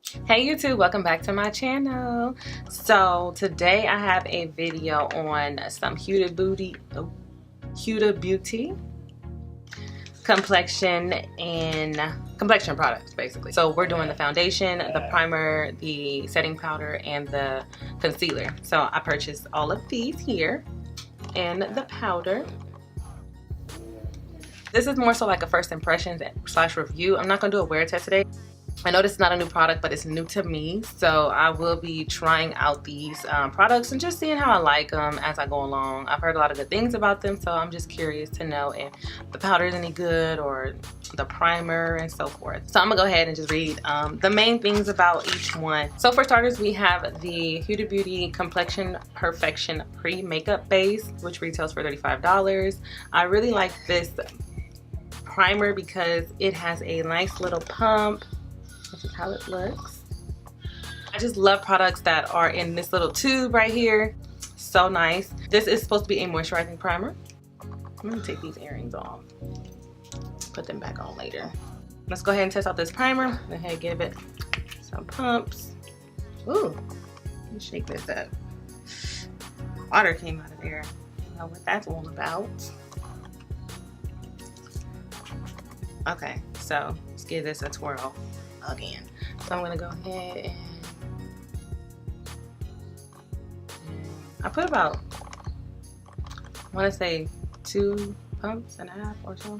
Hey YouTube, welcome back to my channel. So today I have a video on some Huda Beauty complexion and complexion products basically. So we're doing the foundation, the primer, the setting powder, and the concealer. So I purchased all of these here and the powder. This is more so like a first impressions / review. I'm not gonna do a wear test today. I know this is not a new product, but it's new to me, so I will be trying out these products and just seeing how I like them as I go along. I've heard a lot of good things about them, so I'm just curious to know if the powder is any good or the primer and so forth. So I'm gonna go ahead and just read the main things about each one. So for starters, we have the Huda Beauty Complexion Perfection Pre-Makeup Base, which retails for $35. I really like this primer because it has a nice little pump. This is how it looks. I just love products that are in this little tube right here. So nice. This is supposed to be a moisturizing primer. I'm gonna take these earrings off. Put them back on later. Let's go ahead and test out this primer. Go ahead and give it some pumps. Ooh, let me shake this up. Water came out of there. I don't know what that's all about. Okay, so let's give this a twirl again. So I'm gonna go ahead and I put about, I want to say 2.5 pumps or so.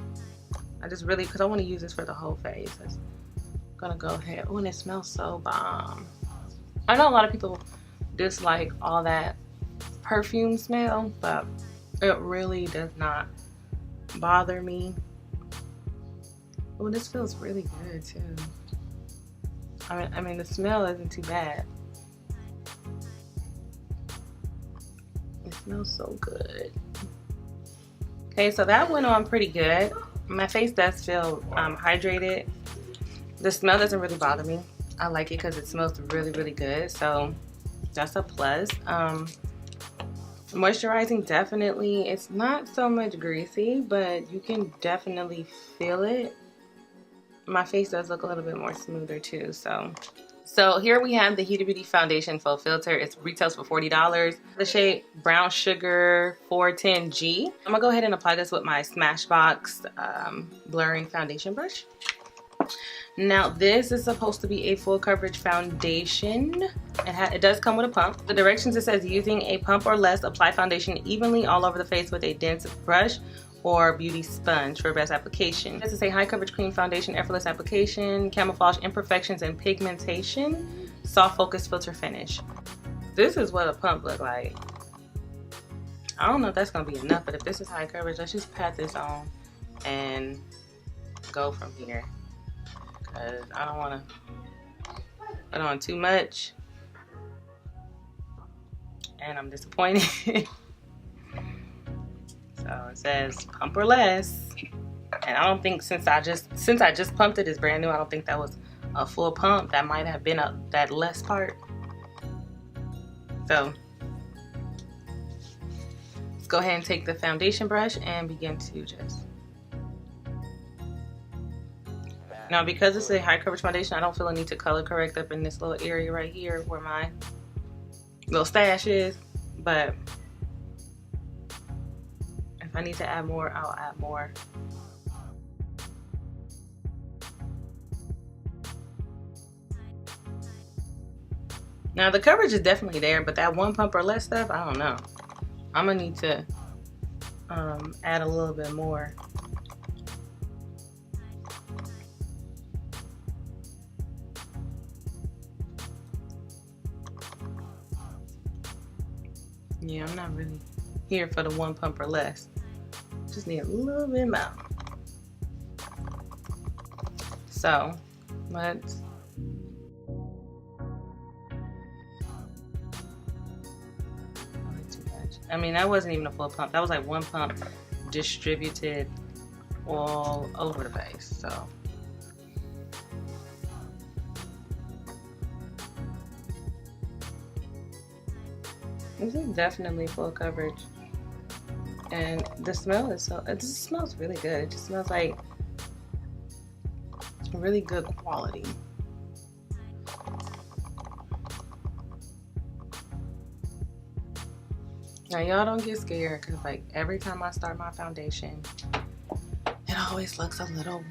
I just really, because I want to use this for the whole face. I'm gonna go ahead. Oh, and it smells so bomb. I know a lot of people dislike all that perfume smell, but it really does not bother me. Oh, this feels really good too. I mean, the smell isn't too bad. It smells so good. Okay, so that went on pretty good. My face does feel hydrated. The smell doesn't really bother me. I like it because it smells really, really good. So that's a plus. Moisturizing, definitely. It's not so much greasy, but you can definitely feel it. My face does look a little bit more smoother too. So here we have the Huda Beauty Foundation Faux Filter. It retails for $40. The shade Brown Sugar 410G. I'm gonna go ahead and apply this with my Smashbox blurring foundation brush. Now this is supposed to be a full coverage foundation. It does come with a pump. The directions, it says using a pump or less, apply foundation evenly all over the face with a dense brush or beauty sponge for best application. This is a high coverage cream foundation, effortless application, camouflage imperfections and pigmentation, soft focus filter finish. This is what a pump look like. I don't know if that's gonna be enough, but if this is high coverage, let's just pat this on and go from here. Cause I don't wanna put on too much and I'm disappointed. So it says pump or less, and I don't think since I just pumped it, it's brand new. I don't think that was a full pump. That might have been that less part. So let's go ahead and take the foundation brush and begin to just. Now because it's a high coverage foundation, I don't feel a need to color correct up in this little area right here where my little stash is, but if I need to add more, I'll add more. Now the coverage is definitely there, but that one pump or less stuff, I don't know. I'm gonna need to add a little bit more. Yeah, I'm not really here for the one pump or less. Just need a little bit more. So let's I mean, that wasn't even a full pump. That was like one pump distributed all over the face. So this is definitely full coverage. And the smell is it just smells really good. It just smells like really good quality. Now y'all don't get scared, because like every time I start my foundation, it always looks a little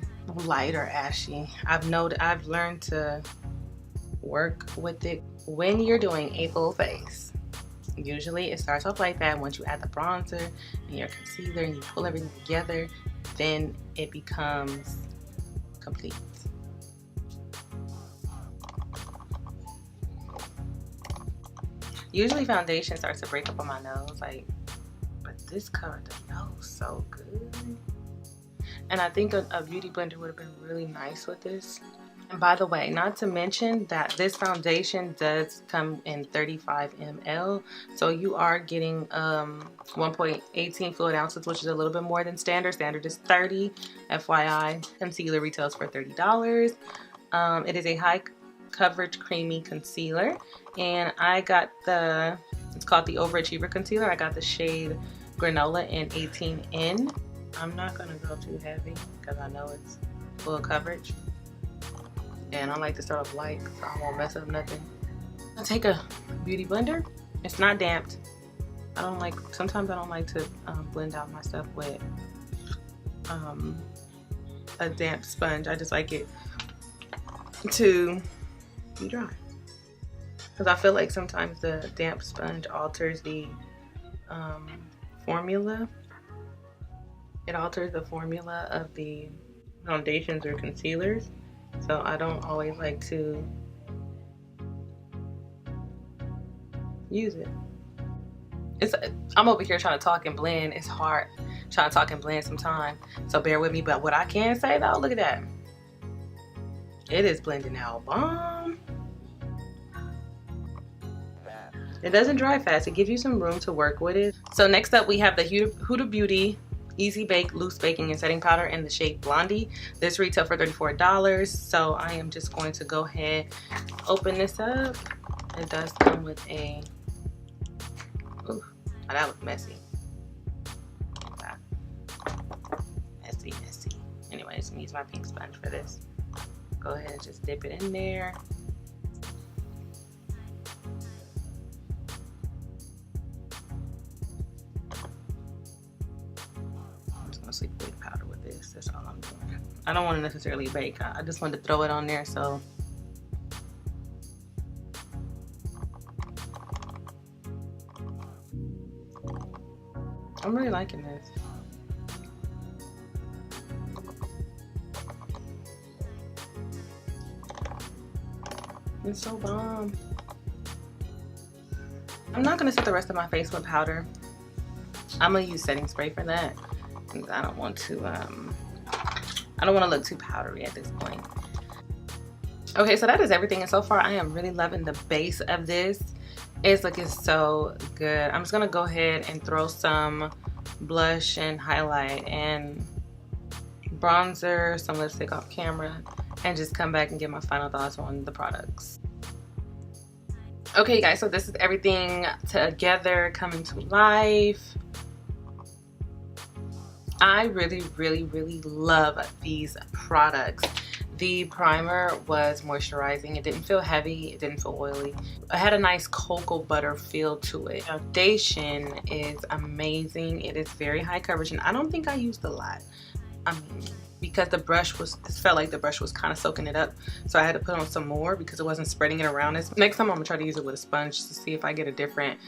light or ashy. I've learned to work with it. When you're doing a full face, usually it starts off like that. Once you add the bronzer and your concealer and you pull everything together, then it becomes complete. Usually foundation starts to break up on my nose, like, but this covered the nose so good. And I think a beauty blender would have been really nice with this. And by the way, not to mention that this foundation does come in 35 ml. So you are getting 1.18 fluid ounces, which is a little bit more than standard. Standard is 30, FYI. Concealer retails for $30. It is a high coverage creamy concealer, and I got it's called the Overachiever concealer. I got the shade Granola in 18N. I'm not gonna go too heavy because I know it's full coverage, and I like to start off light so I won't mess up nothing. I'll take a beauty blender. It's not damped. Sometimes I don't like to blend out my stuff with a damp sponge. I just like it to be dry, because I feel like sometimes the damp sponge alters the formula. It alters the formula of the foundations or concealers, so I don't always like to use it. I'm over here trying to talk and blend. It's hard trying to talk and blend sometimes, so bear with me. But what I can say though, look at that. It is blending out bomb. It doesn't dry fast. It gives you some room to work with it. So next up we have the Huda Beauty Easy Bake Loose Baking and Setting Powder in the shade Blondie. This retail for $34. So I am just going to go ahead, open this up. It does come with a, ooh, oh, that was messy. Messy. Anyways, I'm gonna use my pink sponge for this. Go ahead and just dip it in there. I'm just gonna sleep with powder with this. That's all I'm doing. I don't want to necessarily bake. I just wanted to throw it on there, so. I'm really liking this. It's so bomb. I'm not gonna set the rest of my face with powder. I'm gonna use setting spray for that, because I don't want to look too powdery at this point. Okay, so that is everything, and so far I am really loving the base of this. It's looking so good. I'm just gonna go ahead and throw some blush and highlight and bronzer, some lipstick off camera, and just come back and get my final thoughts on the products. Okay guys, so this is everything together coming to life. I really love these products. The primer was moisturizing. It didn't feel heavy. It didn't feel oily. It had a nice cocoa butter feel to it. Foundation is amazing. It is very high coverage, and I don't think I used a lot. I mean, because the brush it felt like the brush was kind of soaking it up, so I had to put on some more because it wasn't spreading it around. Next time I'm gonna try to use it with a sponge to see if I get a different,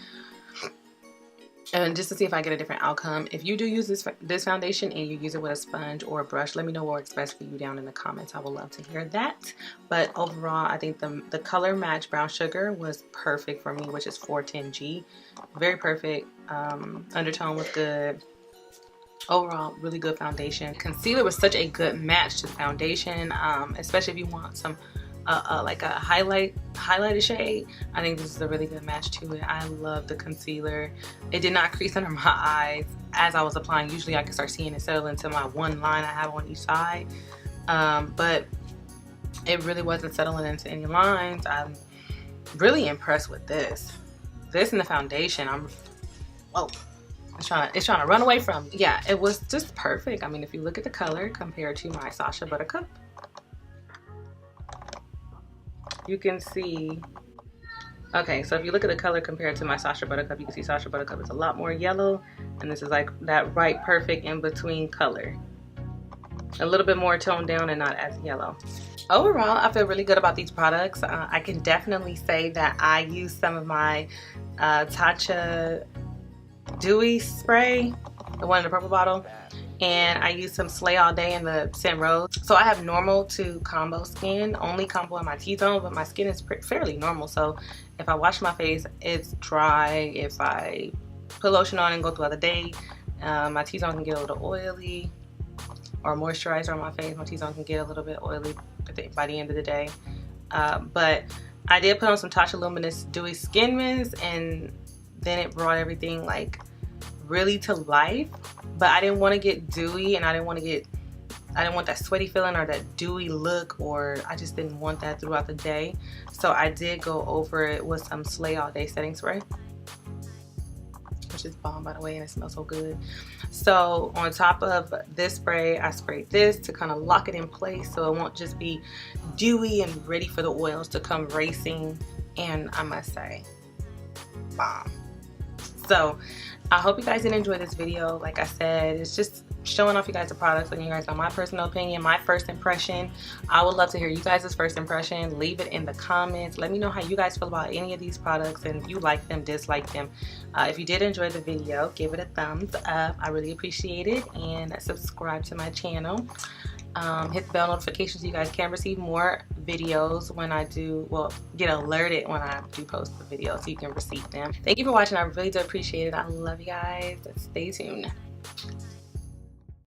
outcome. If you do use this foundation and you use it with a sponge or a brush, let me know what works best for you down in the comments. I would love to hear that. But overall, I think the color match brown sugar was perfect for me, which is 410G. Very perfect. Undertone was good. Overall, really good foundation. Concealer was such a good match to the foundation, especially if you want some like a highlighted shade. I think this is a really good match to it. I love the concealer. It did not crease under my eyes as I was applying. Usually I can start seeing it settle into my one line I have on each side, but it really wasn't settling into any lines. I'm really impressed with this and the foundation. It's trying to run away from me. Yeah, it was just perfect. I mean, if you look at the color compared to my Sacha Buttercup, you can see Okay, so if you look at the color compared to my Sacha Buttercup, you can see Sacha Buttercup is a lot more yellow, and this is like that right perfect in between color. A little bit more toned down and not as yellow. Overall, I feel really good about these products. I can definitely say that I use some of my Tatcha Dewy spray, the one in the purple bottle, and I use some Slay All Day in the scent Rose. So I have normal to combo skin, only combo in my T-zone, but my skin is fairly normal. So if I wash my face, it's dry. If I put lotion on and go throughout the day, my T-zone can get a little oily, or moisturizer on my face. My T-zone can get a little bit oily by the end of the day. But I did put on some Tatcha Luminous Dewy Skin Mist, and then it brought everything like really to life. But I didn't want to get dewy, and I didn't want that sweaty feeling or that dewy look, or I just didn't want that throughout the day. So I did go over it with some Slay All Day setting spray, which is bomb, by the way, and it smells so good. So on top of this spray, I sprayed this to kind of lock it in place so it won't just be dewy and ready for the oils to come racing. And I must say, bomb. So I hope you guys did enjoy this video. Like I said, it's just showing off you guys the products, letting you guys know my personal opinion, my first impression. I would love to hear you guys' first impression. Leave it in the comments. Let me know how you guys feel about any of these products, and if you like them, dislike them. If you did enjoy the video, give it a thumbs up. I really appreciate it, and subscribe to my channel. Hit the bell notification so you guys can receive more videos when I do, well, get alerted when I do post the video so you can receive them. Thank you for watching. I really do appreciate it. I love you guys. Stay tuned.